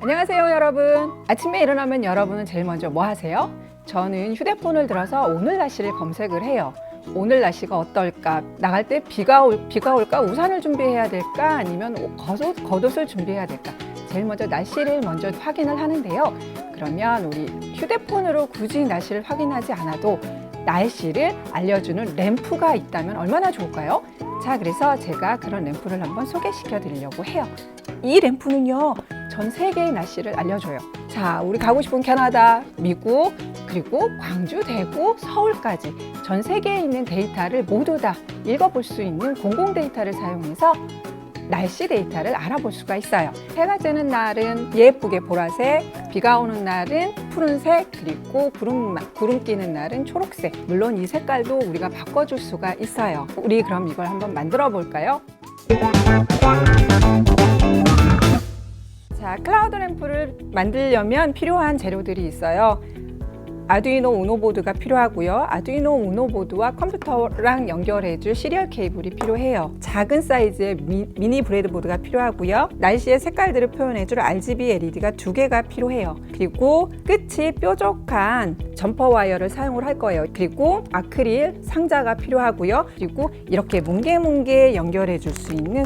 안녕하세요 여러분. 아침에 일어나면 여러분은 제일 먼저 뭐 하세요? 저는 휴대폰을 들어서 오늘 날씨를 검색을 해요. 오늘 날씨가 어떨까? 나갈 때 비가 올까? 우산을 준비해야 될까? 아니면 겉옷을 준비해야 될까? 제일 먼저 날씨를 먼저 확인을 하는데요. 그러면 우리 휴대폰으로 굳이 날씨를 확인하지 않아도 날씨를 알려주는 램프가 있다면 얼마나 좋을까요? 자, 그래서 제가 그런 램프를 한번 소개시켜 드리려고 해요. 이 램프는요, 전 세계의 날씨를 알려줘요. 자, 우리 가고 싶은 캐나다, 미국, 그리고 광주, 대구, 서울까지 전 세계에 있는 데이터를 모두 다 읽어볼 수 있는 공공 데이터를 사용해서 날씨 데이터를 알아볼 수가 있어요. 해가 지는 날은 예쁘게 보라색, 비가 오는 날은 푸른색, 그리고 구름 끼는 날은 초록색. 물론 이 색깔도 우리가 바꿔줄 수가 있어요. 우리 그럼 이걸 한번 만들어 볼까요? 자, 클라우드 램프를 만들려면 필요한 재료들이 있어요. 아두이노 우노 보드가 필요하고요. 아두이노 우노 보드와 컴퓨터랑 연결해줄 시리얼 케이블이 필요해요. 작은 사이즈의 미니 브레드보드가 필요하고요. 날씨의 색깔들을 표현해줄 RGB LED가 2개가 필요해요. 그리고 끝이 뾰족한 점퍼 와이어를 사용을 할 거예요. 그리고 아크릴 상자가 필요하고요. 그리고 이렇게 뭉게뭉게 연결해줄 수 있는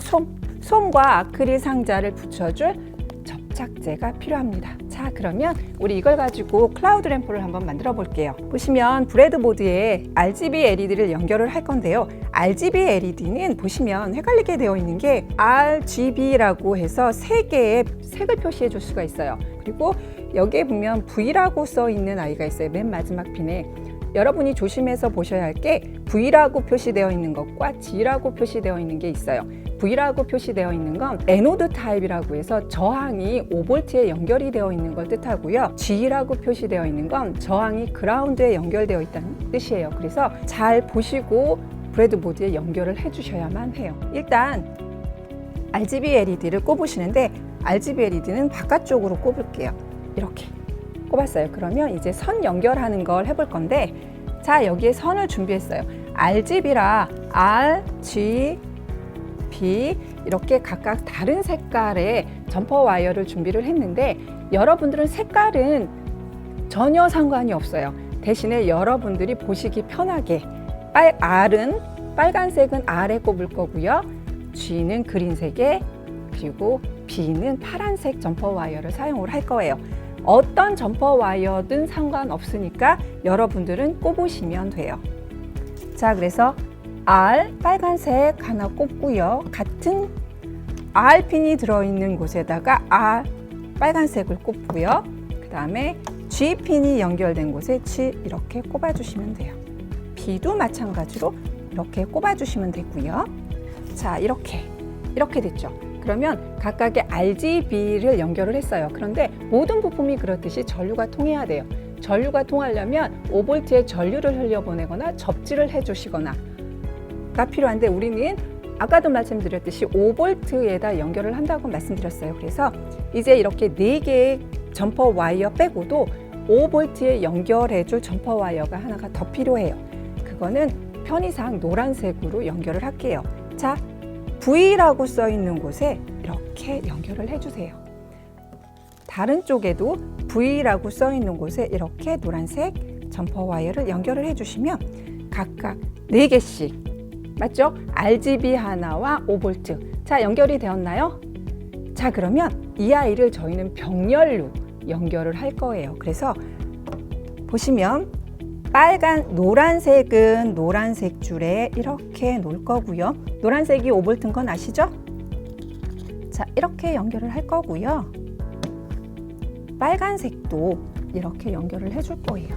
솜과 아크릴 상자를 붙여줄 접착제가 필요합니다. 자, 그러면 우리 이걸 가지고 클라우드 램프를 한번 만들어 볼게요. 보시면 브레드보드에 RGB LED를 연결을 할 건데요. RGB LED는 보시면 헷갈리게 되어 있는 게 RGB라고 해서 3개의 색을 표시해 줄 수가 있어요. 그리고 여기에 보면 V라고 써 있는 아이가 있어요. 맨 마지막 핀에. 여러분이 조심해서 보셔야 할 게 V라고 표시되어 있는 것과 G라고 표시되어 있는 게 있어요. V라고 표시되어 있는 건 에노드 타입이라고 해서 저항이 5V에 연결이 되어 있는 걸 뜻하고요. G라고 표시되어 있는 건 저항이 그라운드에 연결되어 있다는 뜻이에요. 그래서 잘 보시고 브레드보드에 연결을 해주셔야만 해요. 일단 RGB LED를 꼽으시는데 RGB LED는 바깥쪽으로 꼽을게요. 이렇게 꼽았어요. 그러면 이제 선 연결하는 걸 해볼 건데, 자, 여기에 선을 준비했어요. RGB라 R, G, B 이렇게 각각 다른 색깔의 점퍼 와이어를 준비를 했는데, 여러분들은 색깔은 전혀 상관이 없어요. 대신에 여러분들이 보시기 편하게 R은 빨간색은 R에 꼽을 거고요. G는 그린색에, 그리고 B는 파란색 점퍼 와이어를 사용을 할 거예요. 어떤 점퍼 와이어든 상관없으니까 여러분들은 꼽으시면 돼요. 자, 그래서 R 빨간색 하나 꼽고요. 같은 R핀이 들어있는 곳에다가 R 빨간색을 꼽고요. 그 다음에 G핀이 연결된 곳에 G 이렇게 꼽아주시면 돼요. B도 마찬가지로 이렇게 꼽아주시면 되고요. 자, 이렇게 됐죠. 그러면 각각의 RGB를 연결을 했어요. 그런데 모든 부품이 그렇듯이 전류가 통해야 돼요. 전류가 통하려면 5V의 전류를 흘려보내거나 접지를 해주시거나 가 필요한데, 우리는 아까도 말씀드렸듯이 5V에다 연결을 한다고 말씀드렸어요. 그래서 이제 이렇게 4개의 점퍼 와이어 빼고도 5V에 연결해줄 점퍼 와이어가 하나가 더 필요해요. 그거는 편의상 노란색으로 연결을 할게요. 자, V라고 써 있는 곳에 이렇게 연결을 해주세요. 다른 쪽에도 V라고 써 있는 곳에 이렇게 노란색 점퍼 와이어를 연결을 해주시면 각각 4개씩, 맞죠? RGB 하나와 5V. 자, 연결이 되었나요? 자, 그러면 이 아이를 저희는 병렬로 연결을 할 거예요. 그래서 보시면 노란색은 노란색 줄에 이렇게 놓을 거고요. 노란색이 5V인 건 아시죠? 자, 이렇게 연결을 할 거고요. 빨간색도 이렇게 연결을 해줄 거예요.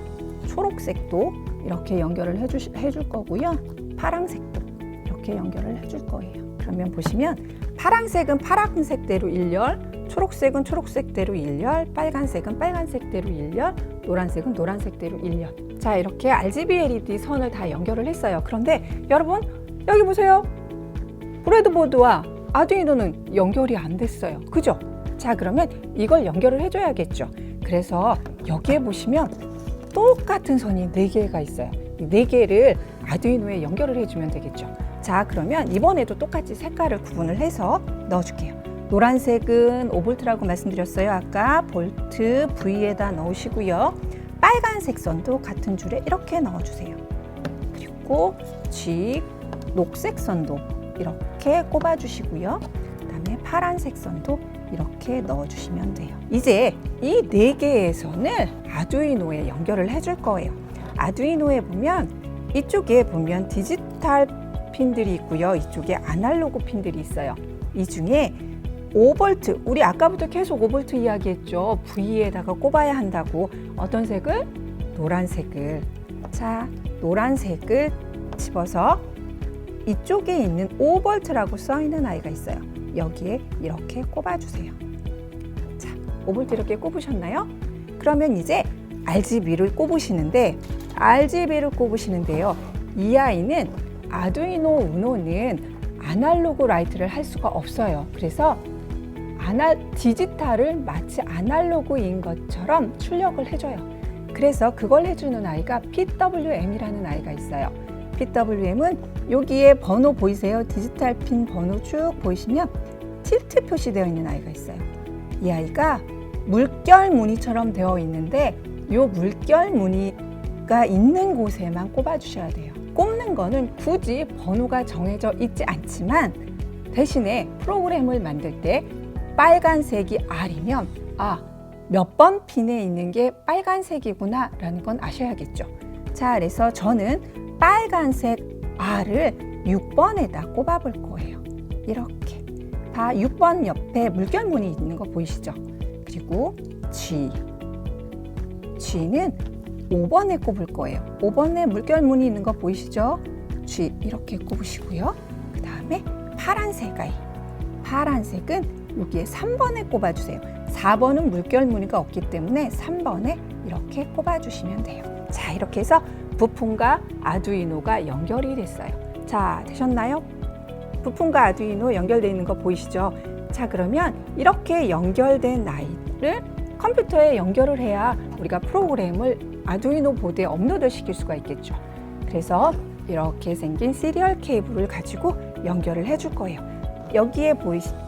초록색도 이렇게 연결을 해줄 거고요. 파란색도 이렇게 연결을 해줄 거예요. 그러면 보시면 파란색은 파란색대로 1열, 초록색은 초록색대로 1열, 빨간색은 빨간색대로 1열, 노란색은 노란색대로 1열. 자, 이렇게 RGB LED 선을 다 연결을 했어요. 그런데 여러분, 여기 보세요. 브레드보드와 아두이노는 연결이 안 됐어요. 그죠? 자, 그러면 이걸 연결을 해줘야겠죠. 그래서 여기에 보시면 똑같은 선이 4개가 있어요. 이 4개를 아두이노에 연결을 해주면 되겠죠. 자, 그러면 이번에도 똑같이 색깔을 구분을 해서 넣어줄게요. 노란색은 5V라고 말씀드렸어요. 아까 볼트 V에다 넣으시고요. 빨간색 선도 같은 줄에 이렇게 넣어주세요. 그리고 G, 녹색 선도 이렇게 꼽아주시고요. 그다음에 파란색 선도 이렇게 넣어주시면 돼요. 이제 이 4개의 선을 아두이노에 연결을 해줄 거예요. 아두이노에 보면 이쪽에 보면 디지털 핀들이 있고요. 이쪽에 아날로그 핀들이 있어요. 이 중에 5V, 우리 아까부터 계속 5V 이야기했죠. V에다가 꼽아야 한다고. 어떤 색을? 노란색을. 자, 노란색을 집어서 이쪽에 있는 5V라고 써 있는 아이가 있어요. 여기에 이렇게 꼽아주세요. 자, 5V 이렇게 꼽으셨나요? 그러면 이제 RGB를 꼽으시는데요. 이 아이는 아두이노 우노는 아날로그 라이트를 할 수가 없어요. 그래서 디지털을 마치 아날로그인 것처럼 출력을 해줘요. 그래서 그걸 해주는 아이가 PWM이라는 아이가 있어요. PWM은 여기에 번호 보이세요? 디지털 핀 번호 쭉 보이시면 틸트 표시되어 있는 아이가 있어요. 이 아이가 물결 무늬처럼 되어 있는데 이 물결 무늬가 있는 곳에만 꼽아주셔야 돼요. 꼽는 거는 굳이 번호가 정해져 있지 않지만 대신에 프로그램을 만들 때 빨간색이 R이면 몇 번 핀에 있는 게 빨간색이구나 라는 건 아셔야겠죠. 자, 그래서 저는 빨간색 R을 6번에다 꼽아 볼 거예요. 이렇게 다 6번 옆에 물결 무늬 있는 거 보이시죠? 그리고 G는 5번에 꼽을 거예요. 5번에 물결 무늬 있는 거 보이시죠? G 이렇게 꼽으시고요. 그 다음에 파란색 아이. 파란색은 여기에 3번에 꼽아주세요. 4번은 물결 무늬가 없기 때문에 3번에 이렇게 꼽아주시면 돼요. 자, 이렇게 해서 부품과 아두이노가 연결이 됐어요. 자, 되셨나요? 부품과 아두이노 연결되어 있는 거 보이시죠? 자, 그러면 이렇게 연결된 아이를 컴퓨터에 연결을 해야 우리가 프로그램을 아두이노 보드에 업로드 시킬 수가 있겠죠. 그래서 이렇게 생긴 시리얼 케이블을 가지고 연결을 해줄 거예요. 여기에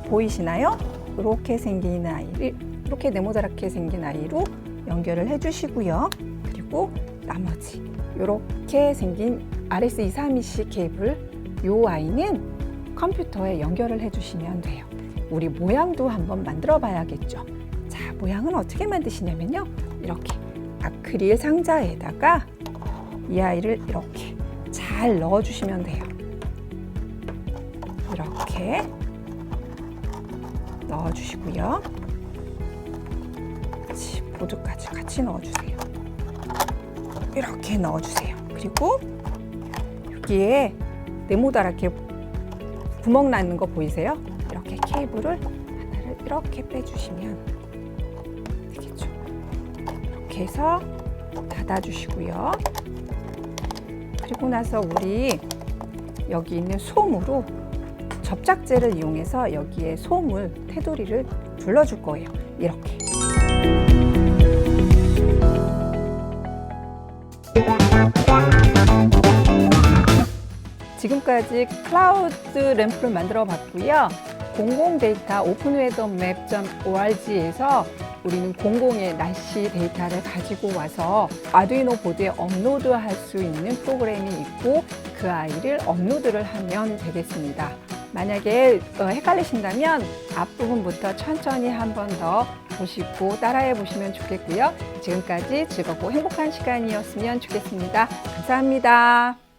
보이시나요? 이렇게 생긴 아이를 이렇게 네모다랗게 생긴 아이로 연결을 해주시고요. 그리고 나머지 이렇게 생긴 RS232C 케이블 이 아이는 컴퓨터에 연결을 해주시면 돼요. 우리 모양도 한번 만들어 봐야겠죠. 자, 모양은 어떻게 만드시냐면요. 이렇게 아크릴 상자에다가 이 아이를 이렇게 잘 넣어주시면 돼요. 이렇게 넣어주시고요. 보드까지 같이 넣어주세요. 이렇게 넣어주세요. 그리고 여기에 네모다랗게 구멍 나는 거 보이세요? 이렇게 케이블을 하나를 이렇게 빼주시면 되겠죠. 이렇게 해서 닫아주시고요. 그리고 나서 우리 여기 있는 솜으로 접착제를 이용해서 여기에 솜을 테두리를 둘러줄 거예요. 이렇게. 지금까지 클라우드 램프를 만들어 봤고요. 공공 데이터 openweathermap.org에서 우리는 공공의 날씨 데이터를 가지고 와서 아두이노 보드에 업로드할 수 있는 프로그램이 있고 그 아이를 업로드를 하면 되겠습니다. 만약에 헷갈리신다면 앞부분부터 천천히 한 번 더 보시고 따라해 보시면 좋겠고요. 지금까지 즐겁고 행복한 시간이었으면 좋겠습니다. 감사합니다.